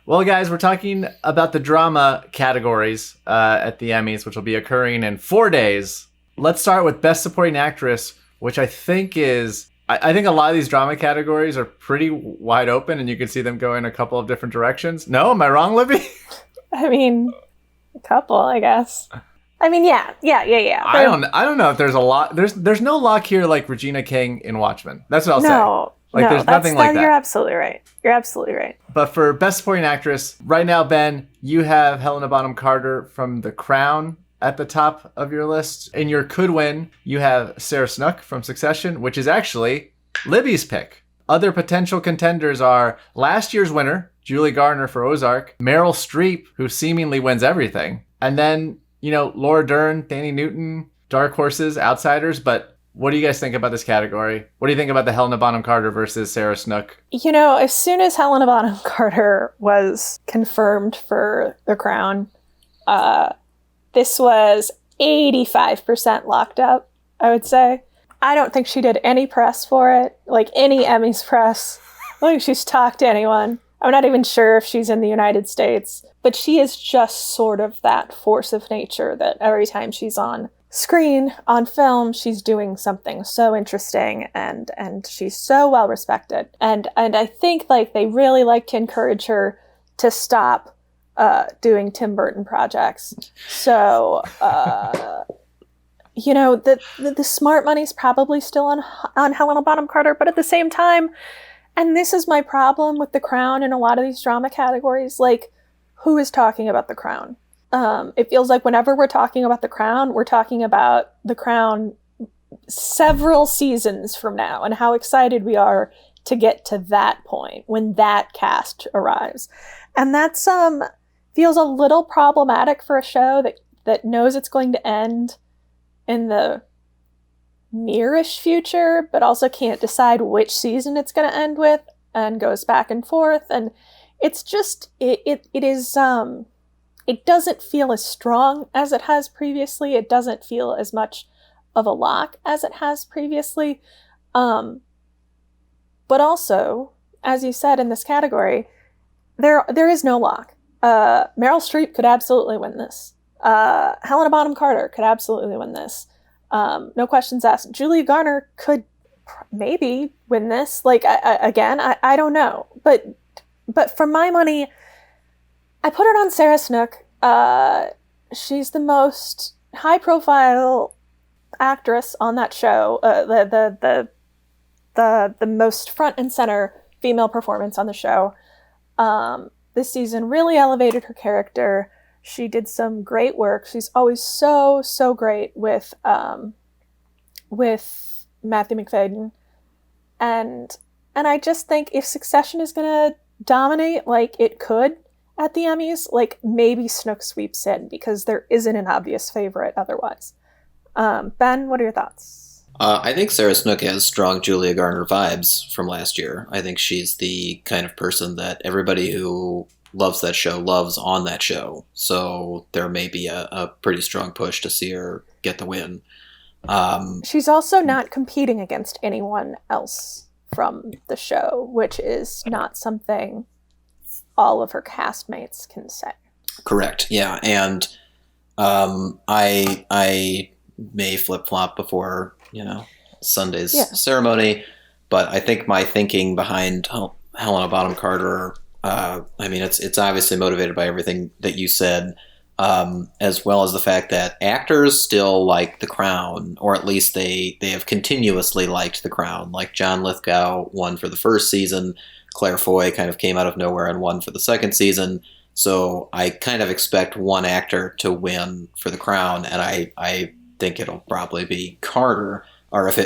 Well, guys, we're talking about the drama categories at the Emmys, which will be occurring in 4 days. Let's start with Best Supporting Actress, which I think is... I think a lot of these drama categories are pretty wide open, and you can see them go in a couple of different directions. No? Am I wrong, Libby? I mean, a couple, I guess. I mean, yeah. I don't know if there's a lot. There's no lock here like Regina King in Watchmen. That's what I'll say. Like, there's nothing like that. You're absolutely right. But for Best Supporting Actress, right now, Ben, you have Helena Bonham Carter from The Crown at the top of your list. In your could win, you have Sarah Snook from Succession, which is actually Libby's pick. Other potential contenders are last year's winner, Julie Garner for Ozark, Meryl Streep, who seemingly wins everything, and then, Laura Dern, Thandie Newton, dark horses, outsiders. But what do you guys think about this category? What do you think about the Helena Bonham Carter versus Sarah Snook? As soon as Helena Bonham Carter was confirmed for The Crown, this was 85% locked up, I would say. I don't think she did any press for it, like any Emmys press. I don't think she's talked to anyone. I'm not even sure if she's in the United States, but she is just sort of that force of nature that every time she's on screen, on film, she's doing something so interesting and she's so well respected. And I think they really like to encourage her to stop doing Tim Burton projects. So, the smart money's probably still on Helena Bonham Carter, but at the same time, and this is my problem with The Crown and a lot of these drama categories, who is talking about The Crown? It feels like whenever we're talking about The Crown, we're talking about The Crown several seasons from now and how excited we are to get to that point when that cast arrives. And that's feels a little problematic for a show that knows it's going to end in the nearish future, but also can't decide which season it's going to end with and goes back and forth. And it's just, it doesn't feel as strong as it has previously. It doesn't feel as much of a lock as it has previously. But also, as you said in this category, there is no lock. Meryl Streep could absolutely win this. Helena Bonham Carter could absolutely win this. No questions asked. Julia Garner could maybe win this. I don't know. But for my money, I put it on Sarah Snook. She's the most high-profile actress on that show. The most front and center female performance on the show. This season really elevated her character. She did some great work. She's always so great with Matthew McFadden, and I just think if Succession is gonna dominate like it could at the Emmys, maybe Snook sweeps in because there isn't an obvious favorite otherwise. Ben, what are your thoughts? I think Sarah Snook has strong Julia Garner vibes from last year. I think she's the kind of person that everybody who loves that show loves on that show. So there may be a pretty strong push to see her get the win. She's also not competing against anyone else from the show, which is not something all of her castmates can say. Correct. Yeah. And I may flip-flop before, Sunday's ceremony, but I think my thinking behind Helena Bonham Carter, it's obviously motivated by everything that you said, as well as the fact that actors still like The Crown, or at least they have continuously liked The Crown. Like John Lithgow won for the first season, Claire Foy kind of came out of nowhere and won for the second season. So I kind of expect one actor to win for The Crown, and I think it'll probably be Carter. Or if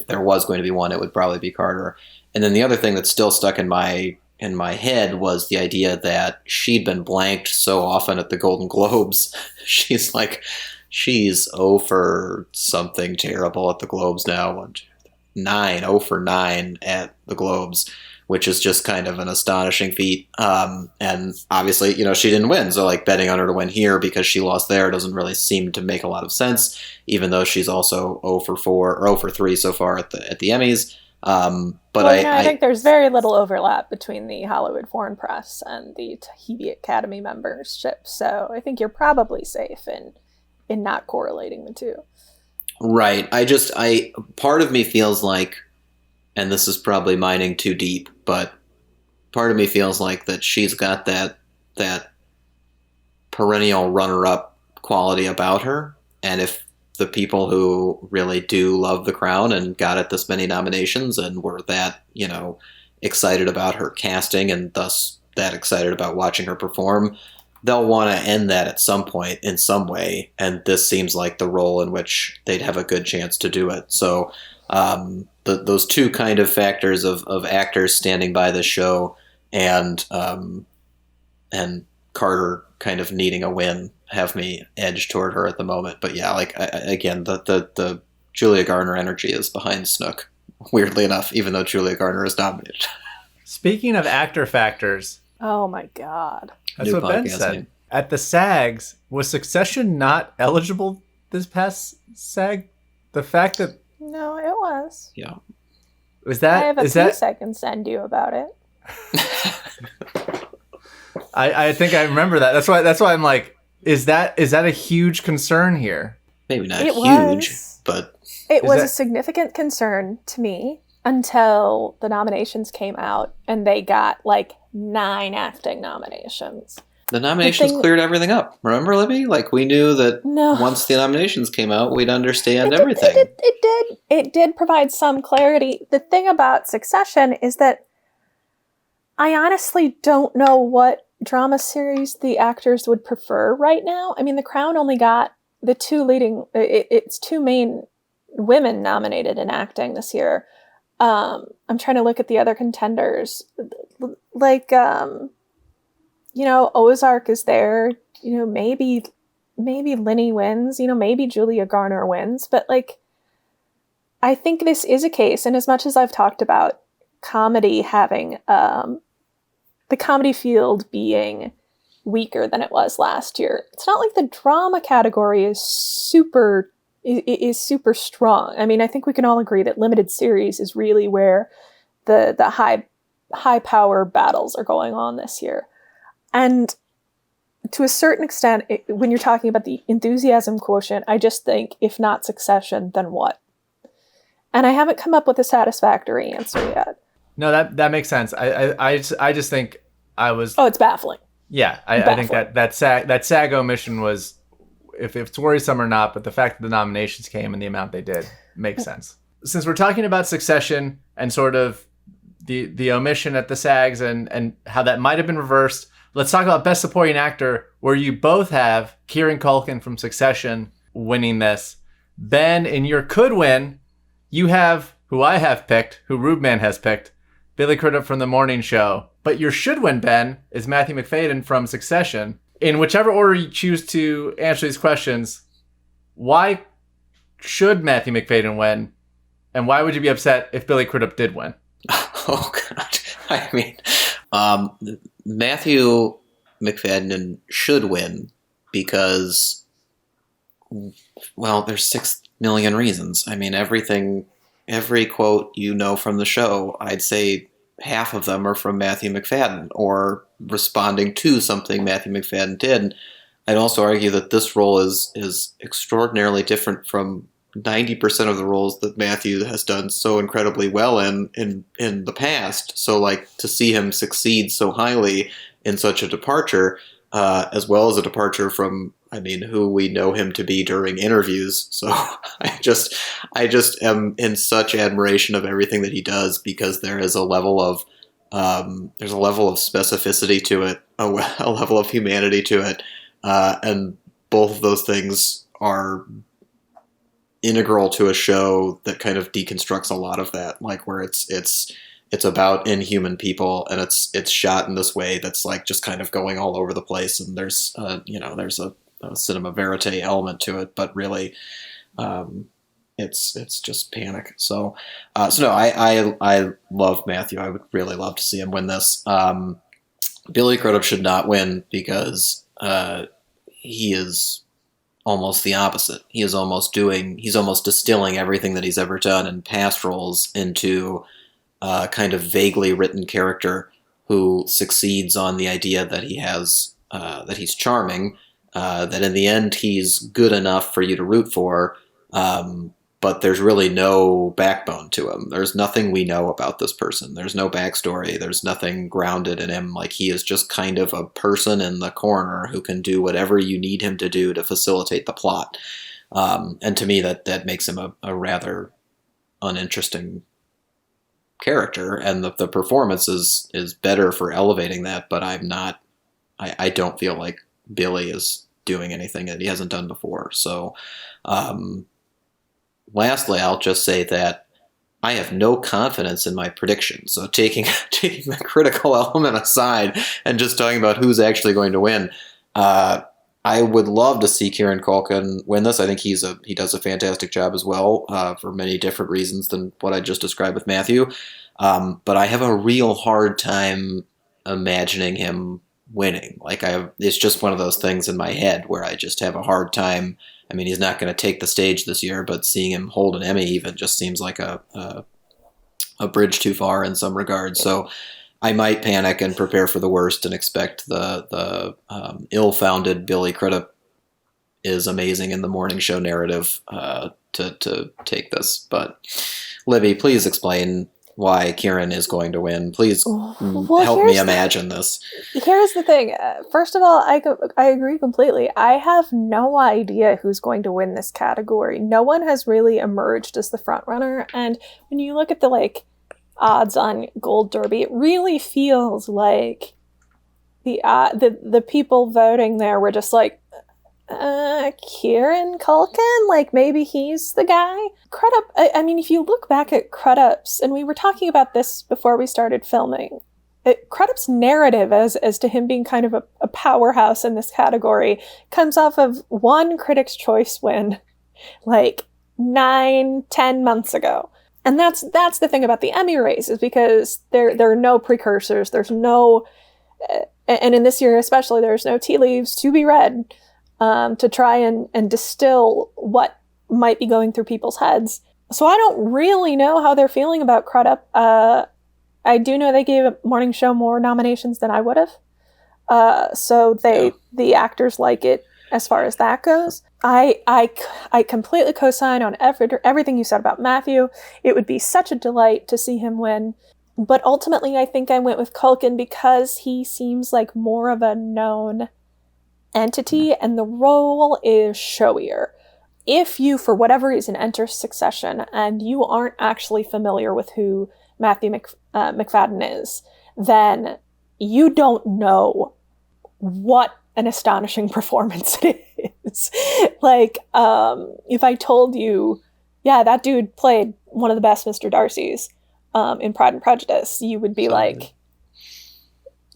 there was going to be one, it would probably be Carter. And then the other thing that's still stuck in my head was the idea that she'd been blanked so often at the Golden Globes. She's 0 for something terrible at the Globes now. 0 for 9 at the Globes, which is just kind of an astonishing feat. And obviously, she didn't win. So betting on her to win here because she lost there doesn't really seem to make a lot of sense, even though she's also 0 for 4 or 0 for 3 so far at the Emmys. But I think there's very little overlap between the Hollywood Foreign Press and the Tahiti Academy membership, so I think you're probably safe in not correlating the two. Right. Part of me feels like, and this is probably mining too deep, but part of me feels like that she's got that perennial runner-up quality about her, and if the people who really do love The Crown and got it this many nominations and were that, excited about her casting and thus that excited about watching her perform, they'll want to end that at some point in some way. And this seems like the role in which they'd have a good chance to do it. So those two kind of factors of actors standing by the show and Carter kind of needing a win have me edge toward her at the moment. But yeah, again, the Julia Garner energy is behind Snook, weirdly enough, even though Julia Garner is nominated. Speaking of actor factors. Oh my God. That's what Ben said. Name. At the SAGs, was Succession not eligible this past SAG? The fact that... No, it was. Yeah. Was that... I have a piece I can send you about it. I think I remember that. That's why I'm like, is that a huge concern here? Maybe not huge, but it was a significant concern to me until the nominations came out and they got 9 acting nominations. The nominations cleared everything up. Remember, Libby? We knew that once the nominations came out, we'd understand everything. It did provide some clarity. The thing about Succession is that I honestly don't know what drama series the actors would prefer right now. I mean, The Crown only got the its 2 main women nominated in acting this year. I'm trying to look at the other contenders. Ozark is there. Maybe Linny wins. Maybe Julia Garner wins. But I think this is a case. And as much as I've talked about comedy having the comedy field being weaker than it was last year, it's not like the drama category is super strong. I mean, I think we can all agree that limited series is really where the high power battles are going on this year. And to a certain extent, when you're talking about the enthusiasm quotient, I just think, if not Succession, then what? And I haven't come up with a satisfactory answer yet. No, that makes sense. I just think I was... Oh, it's baffling. Yeah, I think that SAG omission was, if it's worrisome or not, but the fact that the nominations came and the amount they did makes sense. Since we're talking about Succession and sort of the omission at the SAGs and how that might have been reversed, let's talk about Best Supporting Actor, where you both have Kieran Culkin from Succession winning this. Ben, in your could win, you have, who I have picked, who Rubeman has picked, Billy Crudup from The Morning Show. But your should win, Ben, is Matthew McFadyen from Succession. In whichever order you choose to answer these questions, why should Matthew McFadyen win? And why would you be upset if Billy Crudup did win? Oh, God. I mean, Matthew McFadyen should win because, well, there's 6 million reasons. I mean, every quote from the show, I'd say half of them are from Matthew McFadyen or responding to something Matthew McFadyen did. I'd also argue that this role is extraordinarily different from 90% of the roles that Matthew has done so incredibly well in the past. So to see him succeed so highly in such a departure, as well as a departure from, who we know him to be during interviews. So I just am in such admiration of everything that he does, because there is a level of specificity to it, a level of humanity to it, and both of those things are integral to a show that kind of deconstructs a lot of that, where it's about inhuman people, and it's shot in this way that's just kind of going all over the place, and there's a cinema verite element to it, but really it's just panic. So no, I love Matthew. I would really love to see him win this. Billy Crudup should not win because he is almost the opposite. He's almost distilling everything that he's ever done in past roles into a kind of vaguely written character who succeeds on the idea that that he's charming, that in the end he's good enough for you to root for, but there's really no backbone to him. There's nothing we know about this person. There's no backstory. There's nothing grounded in him. Like, he is just kind of a person in the corner who can do whatever you need him to do to facilitate the plot. And to me, that makes him a rather uninteresting character. And the performance is better for elevating that, but I don't feel like Billy is doing anything that he hasn't done before. So, lastly, I'll just say that I have no confidence in my prediction. So taking the critical element aside and just talking about who's actually going to win, I would love to see Kieran Culkin win this. I think he does a fantastic job as well, for many different reasons than what I just described with Matthew. But I have a real hard time imagining him winning. It's just one of those things in my head where I just have a hard time. I mean, he's not going to take the stage this year, but seeing him hold an Emmy even just seems like a bridge too far in some regards. So I might panic and prepare for the worst and expect the ill-founded Billy Crudup is amazing in the morning show narrative to take this. But Libby, please explain why Kieran is going to win. Please help me imagine this. Here's the thing. First of all, I agree completely. I have no idea who's going to win this category. No one has really emerged as the front runner. And when you look at the odds on Gold Derby, it really feels like the people voting there were just like, Kieran Culkin? Maybe he's the guy? Crudup, I mean, if you look back at Crudup's, and we were talking about this before we started filming, Crudup's narrative as to him being kind of a powerhouse in this category comes off of one Critics' Choice win, 9-10 months ago. And that's the thing about the Emmy race, is because there are no precursors, there's no, and in this year especially, there's no tea leaves to be read, to try and distill what might be going through people's heads. So I don't really know how they're feeling about Crudup. I do know they gave a morning show more nominations than I would have. So the actors like it as far as that goes. I completely co-sign on everything you said about Matthew. It would be such a delight to see him win. But ultimately, I think I went with Culkin because he seems like more of a known entity, and the role is showier. If you, for whatever reason, enter Succession and you aren't actually familiar with who Matthew McFadden is, then you don't know what an astonishing performance it is. If I told you, yeah, that dude played one of the best Mr. Darcys in Pride and Prejudice, you would be like,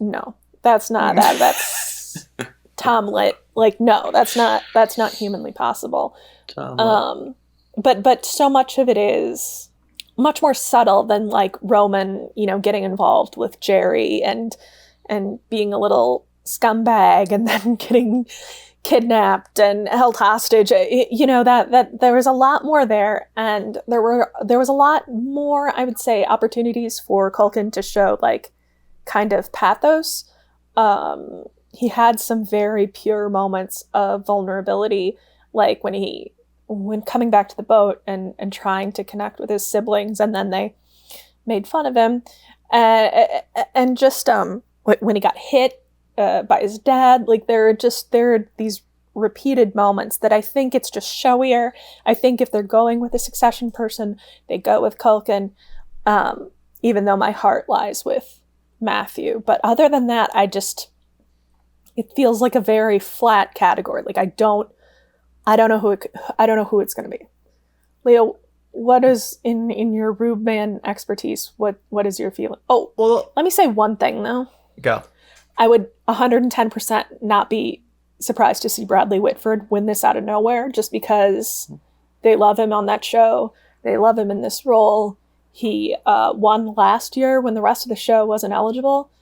no, that's not that. That's Tom Lit. No, that's not humanly possible. But so much of it is much more subtle than Roman, getting involved with Jerry and being a little scumbag and then getting kidnapped and held hostage. That there was a lot more there, and there was a lot more, I would say, opportunities for Culkin to show kind of pathos. He had some very pure moments of vulnerability, when coming back to the boat and trying to connect with his siblings, and then they made fun of him, and just when he got hit by his dad. There are these repeated moments that I think it's just showier. I think if they're going with a Succession person, they go with Culkin, even though my heart lies with Matthew. But other than that, it feels like a very flat category. I don't know who it's going to be. Leo, what is in your Rube Man expertise? What is your feeling? Oh, well, let me say one thing though. Go. I would 110% not be surprised to see Bradley Whitford win this out of nowhere, just because they love him on that show. They love him in this role. He won last year when the rest of the show wasn't eligible.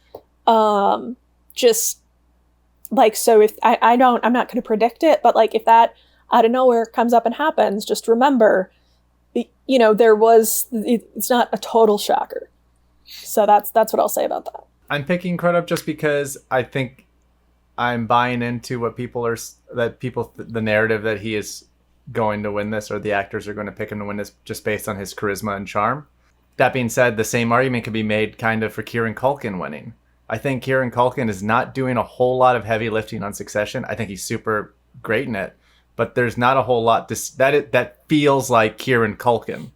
So if I'm not going to predict it, but if that out of nowhere comes up and happens, just remember, it's not a total shocker. So that's what I'll say about that. I'm picking Crudup just because I think I'm buying into what the narrative that he is going to win this, or the actors are going to pick him to win this just based on his charisma and charm. That being said, the same argument could be made kind of for Kieran Culkin winning. I think Kieran Culkin is not doing a whole lot of heavy lifting on Succession. I think he's super great in it, but there's not a whole lot that feels like Kieran Culkin.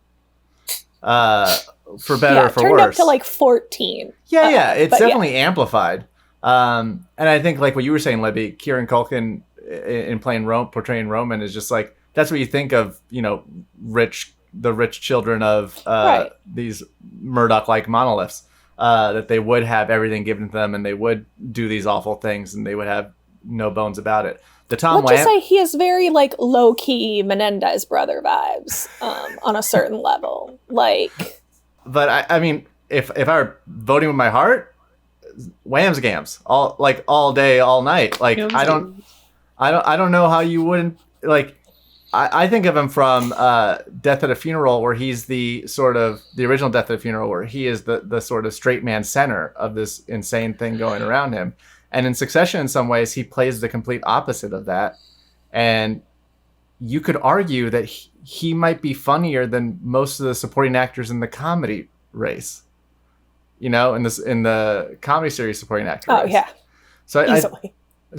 For better or for turned worse. Up to like 14. Yeah, it's definitely amplified. And I think like what you were saying, Libby, Kieran Culkin in portraying Roman is just like, that's what you think of, the rich children of these Murdoch-like monoliths, that they would have everything given to them and they would do these awful things and they would have no bones about it. Let's just say he has very like low-key Menendez brother vibes on a certain level. Like, but I mean, if I were voting with my heart, Wham's Gams all day, all night. Like I don't know how you wouldn't like. I think of him from Death at a Funeral, where he's the original Death at a Funeral, where he is the sort of straight man center of this insane thing going around him. And in Succession, in some ways, he plays the complete opposite of that. And you could argue that he might be funnier than most of the supporting actors in the comedy race. In the comedy series supporting actor race. Yeah. So easily.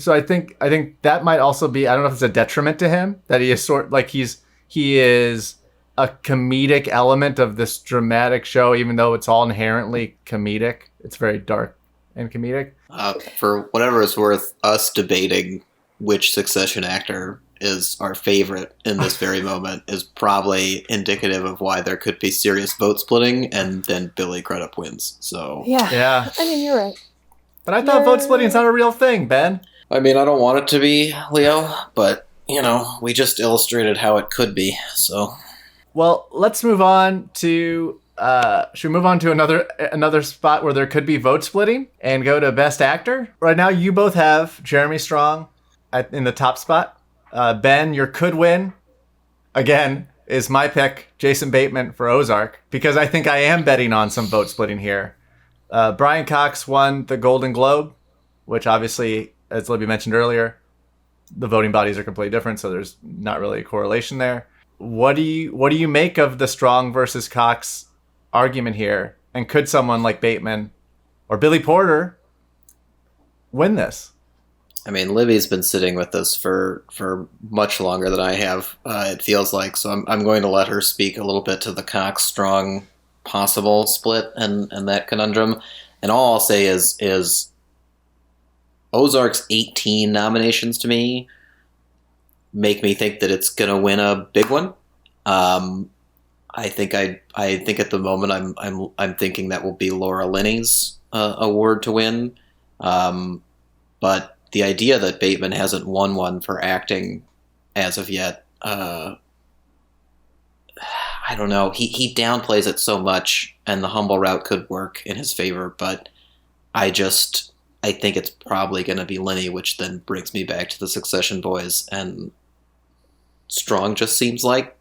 I think that might also be, I don't know if it's a detriment to him, that he is he is a comedic element of this dramatic show, even though it's all inherently comedic. It's very dark and comedic. For whatever it's worth, us debating which Succession actor is our favorite in this very moment is probably indicative of why there could be serious vote splitting, and then Billy Crudup wins. So yeah. I mean, you're right. But I thought vote splitting is not a real thing, Ben. I mean, I don't want it to be, Leo, but we just illustrated how it could be. So, well, let's move on to. Should we move on to another spot where there could be vote splitting and go to Best Actor? Right now, you both have Jeremy Strong in the top spot. Ben, your could win, again, is my pick, Jason Bateman for Ozark, because I think I am betting on some vote splitting here. Brian Cox won the Golden Globe, which obviously, as Libby mentioned earlier, the voting bodies are completely different, so there's not really a correlation there. What do you make of the Strong versus Cox argument here, and could someone like Bateman or Billy Porter win this? I mean, Libby's been sitting with this for much longer than I have, it feels like, so I'm going to let her speak a little bit to the Cox-Strong possible split and that conundrum. And all I'll say is Ozark's 18 nominations to me make me think that it's going to win a big one. I think at the moment I'm thinking that will be Laura Linney's award to win. But the idea that Bateman hasn't won one for acting as of yet, I don't know. He downplays it so much, and the humble route could work in his favor. But I think it's probably going to be Linney, which then brings me back to the Succession boys. And Strong just seems like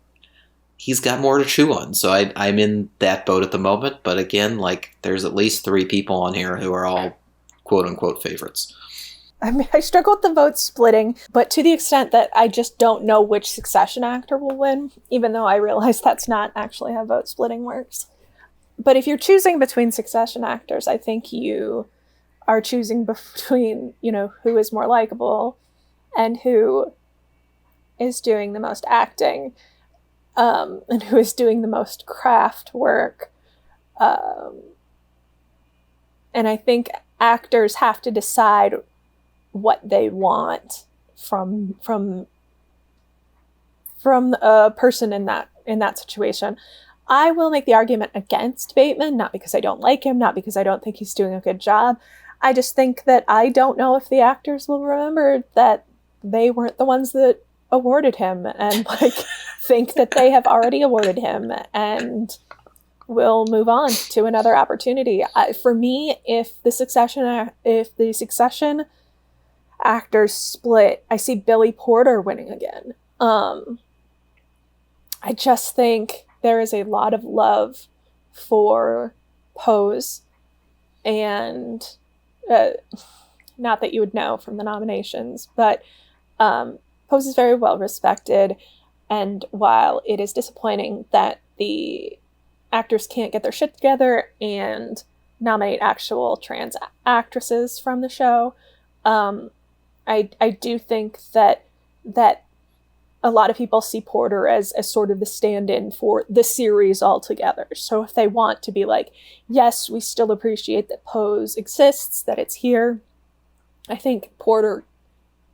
he's got more to chew on. So I'm in that boat at the moment. But again, there's at least 3 people on here who are all quote-unquote favorites. I mean, I struggle with the vote splitting, but to the extent that I just don't know which Succession actor will win, even though I realize that's not actually how vote splitting works. But if you're choosing between Succession actors, I think you are choosing between, who is more likable and who is doing the most acting, and who is doing the most craft work. And I think actors have to decide what they want from a person in that situation. I will make the argument against Bateman, not because I don't like him, not because I don't think he's doing a good job. I just think that I don't know if the actors will remember that they weren't the ones that awarded him, and think that they have already awarded him and will move on to another opportunity. For me, if the Succession actors split, I see Billy Porter winning again. I just think there is a lot of love for Pose, and not that you would know from the nominations, but Pose is very well respected, and while it is disappointing that the actors can't get their shit together and nominate actual trans actresses from the show, I do think that a lot of people see Porter as sort of the stand-in for the series altogether. So if they want to be like, yes, we still appreciate that Pose exists, that it's here, I think Porter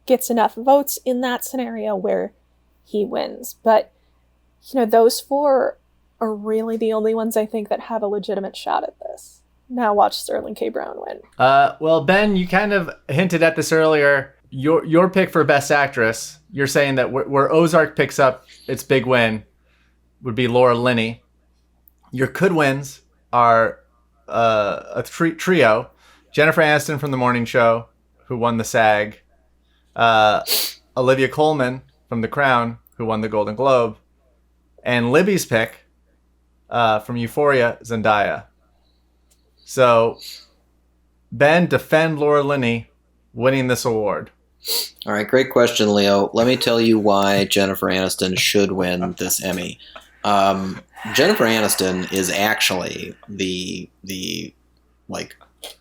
gets enough votes in that scenario where he wins. But, those four are really the only ones I think that have a legitimate shot at this. Now watch Sterling K. Brown win. Well, Ben, you kind of hinted at this earlier. Your pick for Best Actress, you're saying that where Ozark picks up its big win would be Laura Linney. Your could wins are a trio. Jennifer Aniston from The Morning Show, who won the SAG. Olivia Colman from The Crown, who won the Golden Globe. And Libby's pick from Euphoria, Zendaya. So, Ben, defend Laura Linney winning this award. All right, great question, Leo. Let me tell you why Jennifer Aniston should win this Emmy. Jennifer Aniston is actually the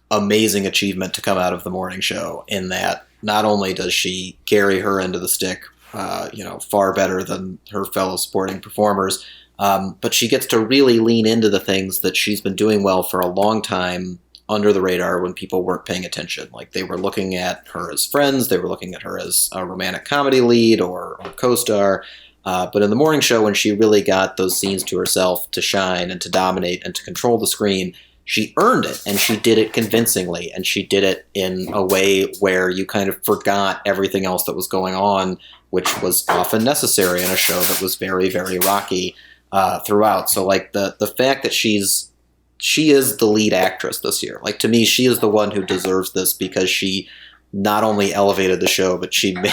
amazing achievement to come out of The Morning Show, in that not only does she carry her end of the stick, far better than her fellow supporting performers, but she gets to really lean into the things that she's been doing well for a long time under the radar when people weren't paying attention. Like, they were looking at her as Friends, they were looking at her as a romantic comedy lead or co-star. But in The Morning Show, when she really got those scenes to herself to shine and to dominate and to control the screen, she earned it, and she did it convincingly, and she did it in a way where you kind of forgot everything else that was going on, which was often necessary in a show that was very, very rocky throughout. So, like, the fact that she is the lead actress this year. Like, to me, she is the one who deserves this, because she not only elevated the show, but she made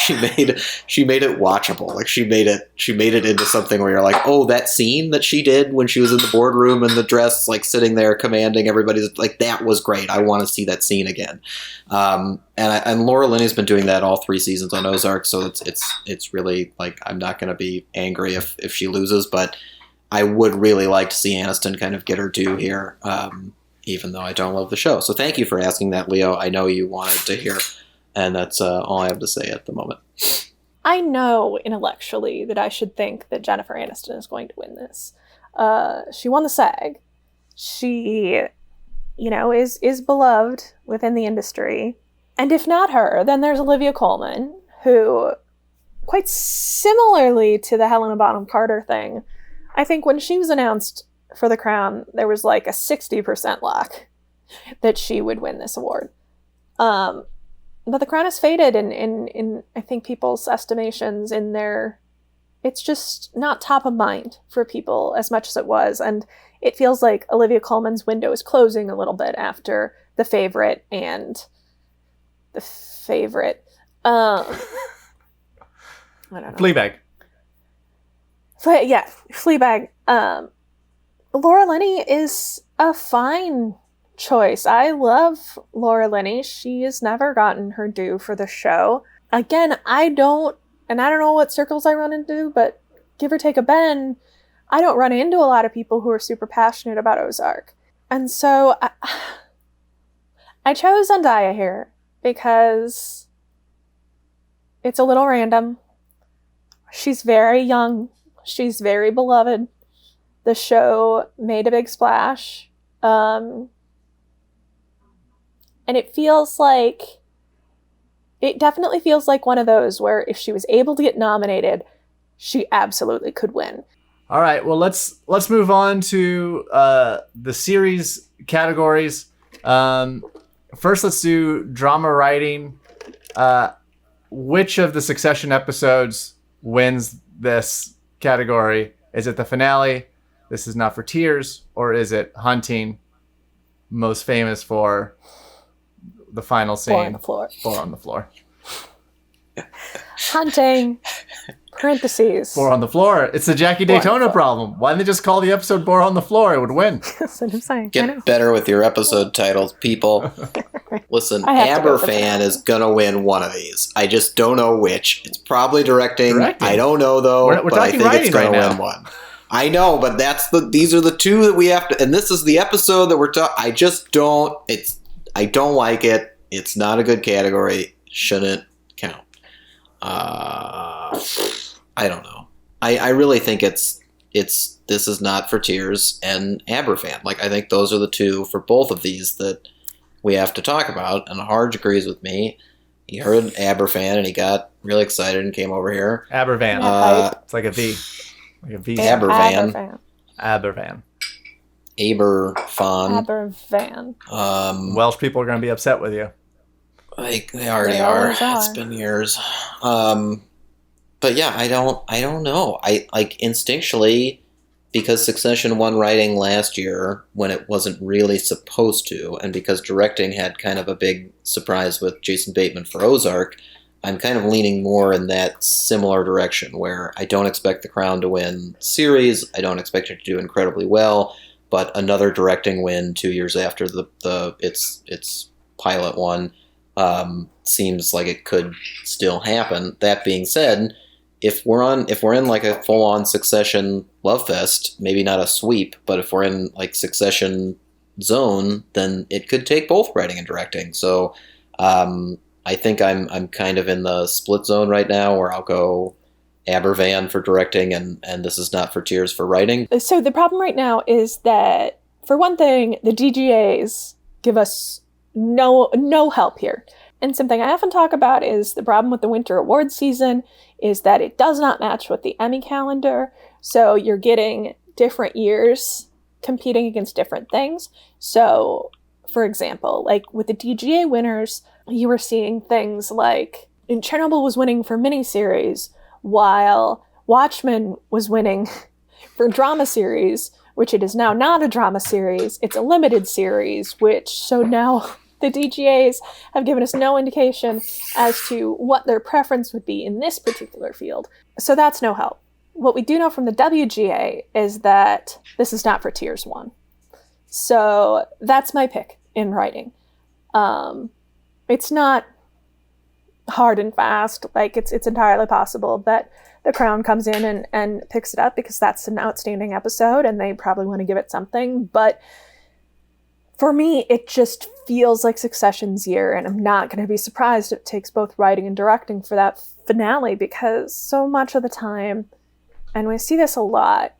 it watchable. Like, she made it into something where you're like, oh, that scene that she did when she was in the boardroom in the dress, like sitting there commanding everybody, like, that was great. I want to see that scene again. And Laura Linney's been doing that all 3 seasons on Ozark, so it's really, like, I'm not going to be angry if she loses, but I would really like to see Aniston kind of get her due here, even though I don't love the show. So thank you for asking that, Leo. I know you wanted to hear, and that's all I have to say at the moment. I know intellectually that I should think that Jennifer Aniston is going to win this. She won the SAG. She, is beloved within the industry. And if not her, then there's Olivia Colman, who, quite similarly to the Helena Bonham Carter thing, I think when she was announced for The Crown, there was like a 60% lock that she would win this award. But The Crown has faded in I think people's estimations it's just not top of mind for people as much as it was. And it feels like Olivia Colman's window is closing a little bit after The Favourite and The Favourite. I don't know. Fleabag. Fleabag. Laura Linney is a fine choice. I love Laura Linney. She has never gotten her due for the show. Again, I don't know what circles I run into, but give or take a Ben, I don't run into a lot of people who are super passionate about Ozark. And so I chose Zendaya here because it's a little random. She's very young. She's very beloved. The show made a big splash. And it definitely feels like one of those where if she was able to get nominated, she absolutely could win. All right, well, let's move on to the series categories. First, let's do drama writing. Which of the Succession episodes wins this category? Is it the finale, This Is Not for Tears, or is it Hunting, most famous for the final scene? Four on the floor. Four on the floor. Hunting, Parentheses. Bore on the floor. It's the Jackie Daytona problem. Why didn't they just call the episode Bore on the Floor? It would win. That's what I'm saying. Get better with your episode titles, people. Listen, Aberfan is going to win one of these. I just don't know which. It's probably directing. I don't know, though, but I think it's going to win one. I know, but these are the two that we have to, and this is the episode that we're talking. I just don't, I don't like it. It's not a good category. Shouldn't count. I don't know. I really think it's This Is Not for Tears and Aberfan. Like, I think those are the two for both of these that we have to talk about. And Harge agrees with me. He heard Aberfan and he got really excited and came over here. Aberfan. It's like a V. Like a V. Aberfan. Aberfan. Aberfan. Welsh people are going to be upset with you. Like, they already are. It's been years. But yeah, I don't know. I like instinctually, because Succession won writing last year when it wasn't really supposed to, and because directing had kind of a big surprise with Jason Bateman for Ozark, I'm kind of leaning more in that similar direction where I don't expect The Crown to win series. I don't expect it to do incredibly well, but another directing win 2 years after its pilot one seems like it could still happen. That being said, if we're in like a full-on Succession love fest, maybe not a sweep, but if we're in like Succession zone, then it could take both writing and directing. So I think I'm kind of in the split zone right now where I'll go Aberfan for directing and This Is Not for Tears for writing. So the problem right now is that, for one thing, the DGAs give us no help here. And something I often talk about is the problem with the winter awards season is that it does not match with the Emmy calendar. So you're getting different years competing against different things. So, for example, like with the DGA winners, you were seeing things like Chernobyl was winning for miniseries, while Watchmen was winning for drama series, which it is now not a drama series. It's a limited series, so now the DGAs have given us no indication as to what their preference would be in this particular field. So that's no help. What we do know from the WGA is that This Is Not for Tears won. So that's my pick in writing. It's not hard and fast. Like, it's entirely possible that The Crown comes in and picks it up because that's an outstanding episode and they probably want to give it something. But for me, it just feels like Succession's year, and I'm not going to be surprised if it takes both writing and directing for that finale, because so much of the time, and we see this a lot,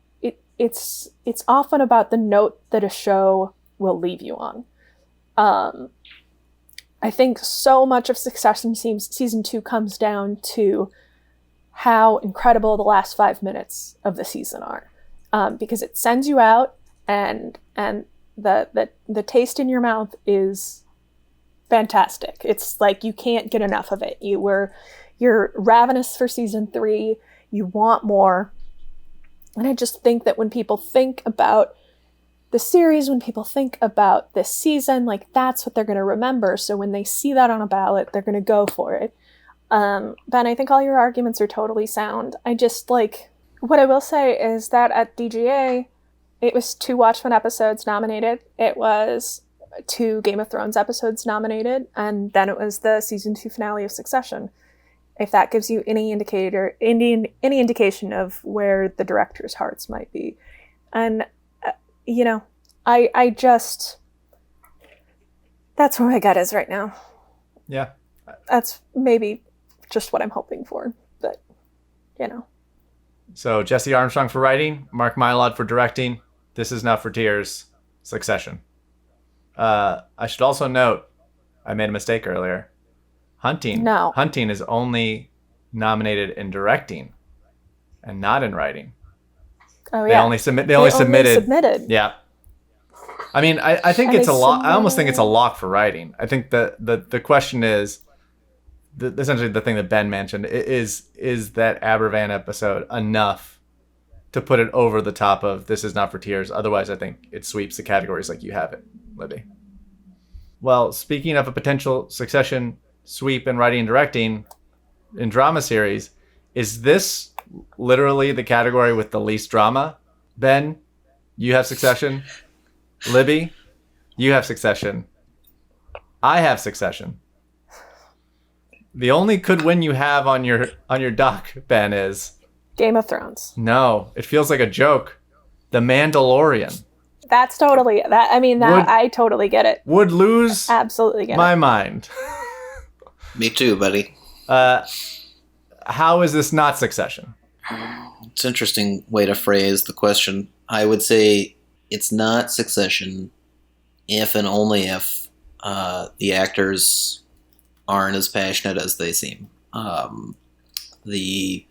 it's often about the note that a show will leave you on. I think so much of Succession season 2 comes down to how incredible the last 5 minutes of the season are, because it sends you out, and the taste in your mouth is fantastic. It's like you can't get enough of it. You're ravenous for season 3. You want more. And I just think that when people think about the series, when people think about this season, like, that's what they're going to remember. So when they see that on a ballot, they're going to go for it. Ben, I think all your arguments are totally sound. What I will say is that at DGA, it was 2 Watchmen episodes nominated. It was 2 Game of Thrones episodes nominated. And then it was the season 2 finale of Succession. If that gives you any indication of where the director's hearts might be. And, I just... That's where my gut is right now. Yeah. That's maybe just what I'm hoping for. But, So, Jesse Armstrong for writing, Mark Mylod for directing, This Is Not for Tears, Succession. I should also note, I made a mistake earlier. Hunting is only nominated in directing and not in writing. Oh, yeah. They only submitted. Yeah. I mean, I think it's a lock. I almost think it's a lock for writing. I think the question is, essentially the thing that Ben mentioned, is that Aberfan episode enough to put it over the top of This Is Not for Tears? Otherwise, I think it sweeps the categories like you have it, Libby. Well, speaking of a potential Succession sweep in writing and directing in drama series, is this literally the category with the least drama. Ben, you have Succession. Libby, you have Succession. I have Succession. The only could win you have on your doc, Ben, is Game of Thrones. No, it feels like a joke. The Mandalorian. That's totally that. I mean, that I totally get it. Would lose absolutely get my mind. Me too, buddy. How is this not Succession? It's an interesting way to phrase the question. I would say it's not Succession if and only if the actors aren't as passionate as they seem. The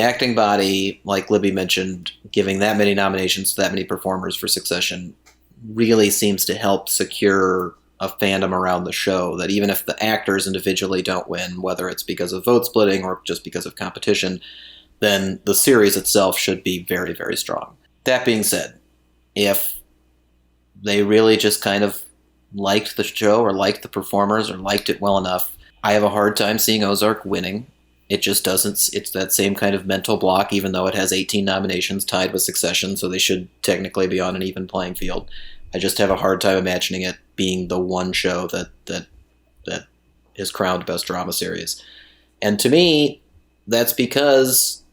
acting body, like Libby mentioned, giving that many nominations to that many performers for Succession really seems to help secure a fandom around the show, that even if the actors individually don't win, whether it's because of vote splitting or just because of competition, then the series itself should be very, very strong. That being said, if they really just kind of liked the show or liked the performers or liked it well enough, I have a hard time seeing Ozark winning. It just doesn't, it's that same kind of mental block, even though it has 18 nominations tied with Succession, so they should technically be on an even playing field. I just have a hard time imagining it being the one show that is crowned best drama series. And to me, that's because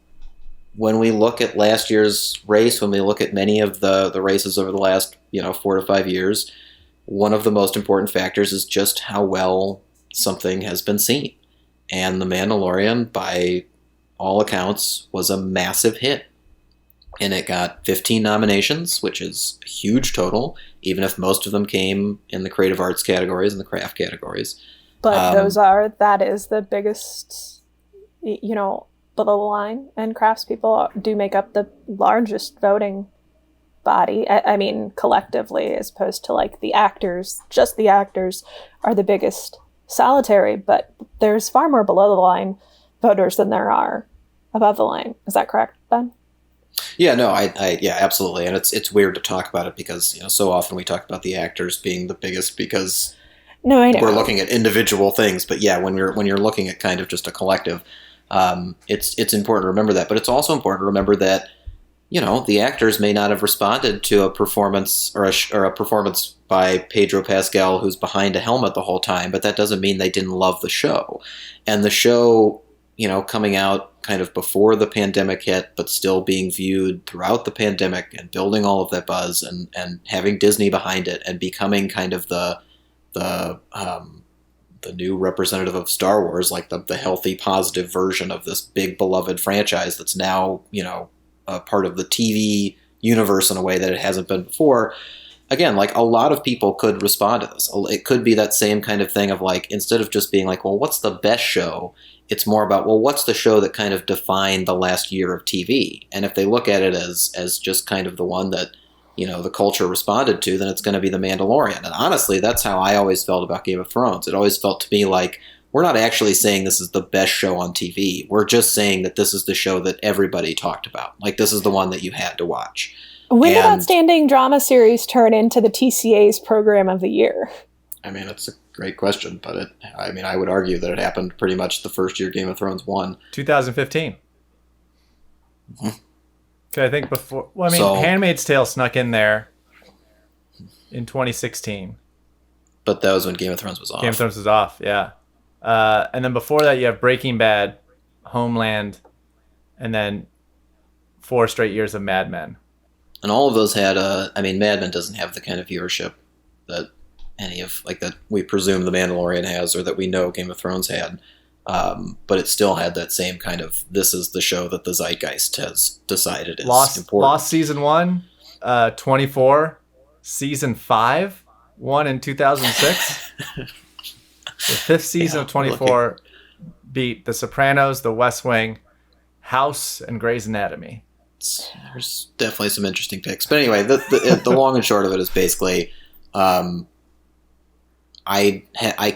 when we look at last year's race, when we look at many of the races over the last 4 to 5 years, one of the most important factors is just how well something has been seen. And The Mandalorian, by all accounts, was a massive hit. And it got 15 nominations, which is a huge total, even if most of them came in the creative arts categories and the craft categories. But that is the biggest, below the line, and craftspeople do make up the largest voting body. I mean, collectively, as opposed to like the actors, just the actors are the biggest solitary, but there's far more below the line voters than there are above the line. Is that correct, Ben? Yeah, no, yeah, absolutely. And it's weird to talk about it because, so often we talk about the actors being the biggest because I know. We're looking at individual things. But yeah, when you're looking at kind of just a collective, it's important to remember that. But it's also important to remember that, the actors may not have responded to a performance or a performance by Pedro Pascal who's behind a helmet the whole time, but that doesn't mean they didn't love the show. And the show, coming out kind of before the pandemic hit, but still being viewed throughout the pandemic and building all of that buzz and having Disney behind it and becoming kind of the new representative of Star Wars, like the healthy, positive version of this big beloved franchise that's now, a part of the TV universe in a way that it hasn't been before. Again, like a lot of people could respond to this. It could be that same kind of thing of like, instead of just being like, well, what's the best show? It's more about, well, what's the show that kind of defined the last year of TV? And if they look at it as just kind of the one that, the culture responded to, then it's going to be The Mandalorian. And honestly, that's how I always felt about Game of Thrones. It always felt to me like, we're not actually saying this is the best show on TV. We're just saying that this is the show that everybody talked about. Like, this is the one that you had to watch. When did Outstanding Drama Series turn into the TCA's Program of the Year? I mean, it's a great question, but I would argue that it happened pretty much the first year Game of Thrones won. 2015. Mm-hmm. Okay, I think before... Well, Handmaid's Tale snuck in there in 2016. But that was when Game of Thrones was off. Game of Thrones was off, yeah. And then before that, you have Breaking Bad, Homeland, and then 4 straight years of Mad Men. And all of those had Mad Men doesn't have the kind of viewership that that we presume The Mandalorian has or that we know Game of Thrones had. But it still had that same kind of, this is the show that the zeitgeist has decided is important. Lost season 1, 24, season 5, 1 in 2006. The 5th season of 24 beat The Sopranos, The West Wing, House, and Grey's Anatomy. There's definitely some interesting picks. But anyway, the long and short of it is basically, I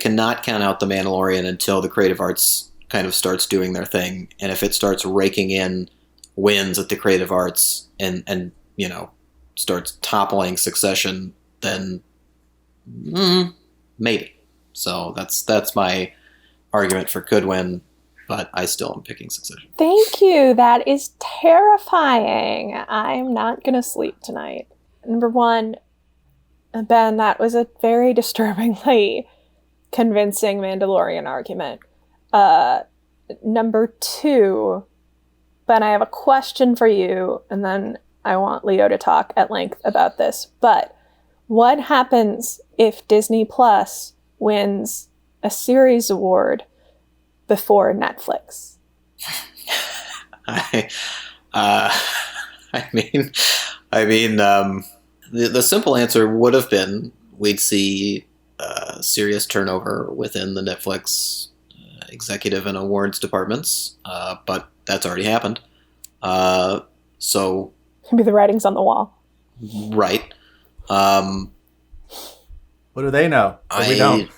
cannot count out The Mandalorian until the Creative Arts kind of starts doing their thing. And if it starts raking in wins at the Creative Arts and starts toppling Succession, then maybe. So that's my argument for could win. but I still am picking Succession. Thank you. That is terrifying. I'm not going to sleep tonight. Number one, Ben, that was a very disturbingly convincing Mandalorian argument. Number two, Ben, I have a question for you, and then I want Leo to talk at length about this. But what happens if Disney Plus wins a series award before Netflix? The simple answer would have been we'd see serious turnover within the Netflix executive and awards departments, but that's already happened. So Maybe the writing's on the wall. Right. What do they know? We don't.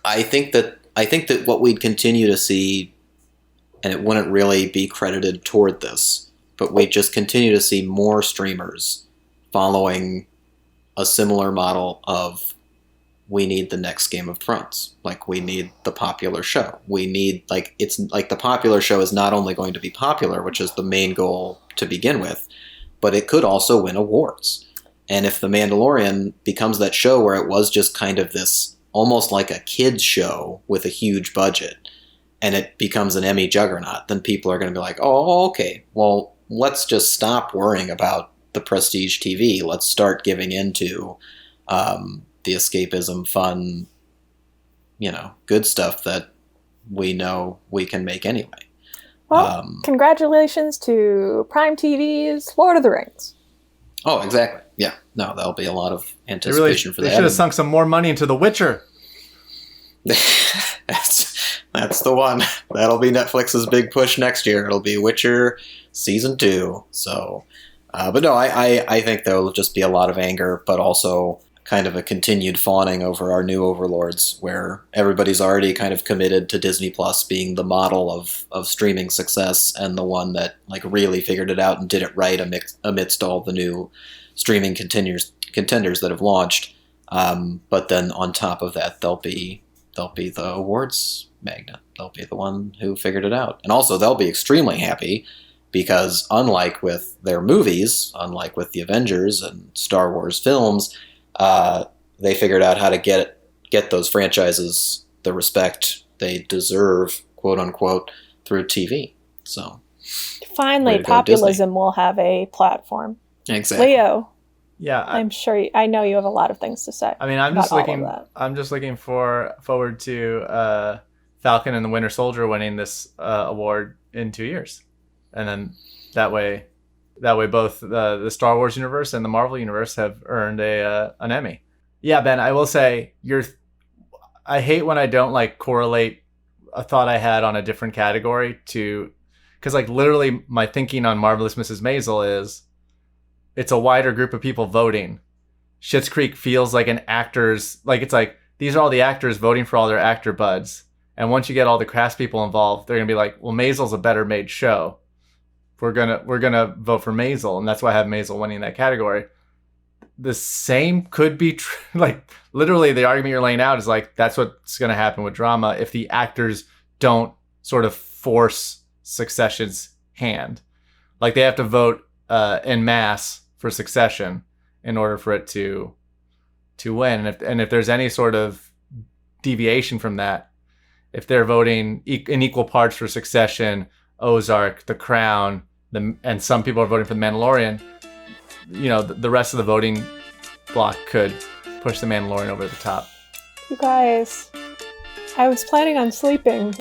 I think that what we'd continue to see, and it wouldn't really be credited toward this, but we'd just continue to see more streamers following a similar model of we need the next Game of Thrones. Like, we need the popular show. We need, it's like the popular show is not only going to be popular, which is the main goal to begin with, but it could also win awards. And if The Mandalorian becomes that show where it was just kind of this, almost like a kid's show with a huge budget, and it becomes an Emmy juggernaut, then people are going to be like, oh, okay, well, let's just stop worrying about the prestige TV. Let's start giving into the escapism, fun, good stuff that we know we can make anyway. Well, congratulations to Prime TV's Lord of the Rings. Oh, exactly. Yeah. No, there'll be a lot of anticipation for that. They should have sunk some more money into The Witcher. That's the one. That'll be Netflix's big push next year. It'll be Witcher Season 2. So, but no, I think there will just be a lot of anger, but also kind of a continued fawning over our new overlords, where everybody's already kind of committed to Disney Plus being the model of streaming success and the one that really figured it out and did it right amidst all the new streaming contenders that have launched. But then on top of that, they'll be the awards magnet. They'll be the one who figured it out. And also they'll be extremely happy because unlike with their movies, unlike with the Avengers and Star Wars films, they figured out how to get those franchises the respect they deserve, quote unquote, through TV. So finally, populism will have a platform. Exactly. Leo. Yeah, I'm sure. I know you have a lot of things to say. I mean, I'm just looking forward to Falcon and the Winter Soldier winning this award in 2 years, and then that way both the Star Wars universe and the Marvel universe have earned an Emmy. Yeah, Ben, I will say I hate when I don't correlate a thought I had on a different category to, because literally my thinking on Marvelous Mrs. Maisel is it's a wider group of people voting. Schitt's Creek feels like an actor's, these are all the actors voting for all their actor buds. And once you get all the cast people involved, they're gonna be like, well, Maisel's a better made show. We're gonna vote for Maisel, and that's why I have Maisel winning that category. The same could be literally the argument you're laying out is that's what's gonna happen with drama if the actors don't sort of force Succession's hand. They have to vote en masse for Succession in order for it to win. And if there's any sort of deviation from that, if they're voting in equal parts for Succession, Ozark, The Crown, and some people are voting for The Mandalorian, the rest of the voting block could push The Mandalorian over the top. You guys, I was planning on sleeping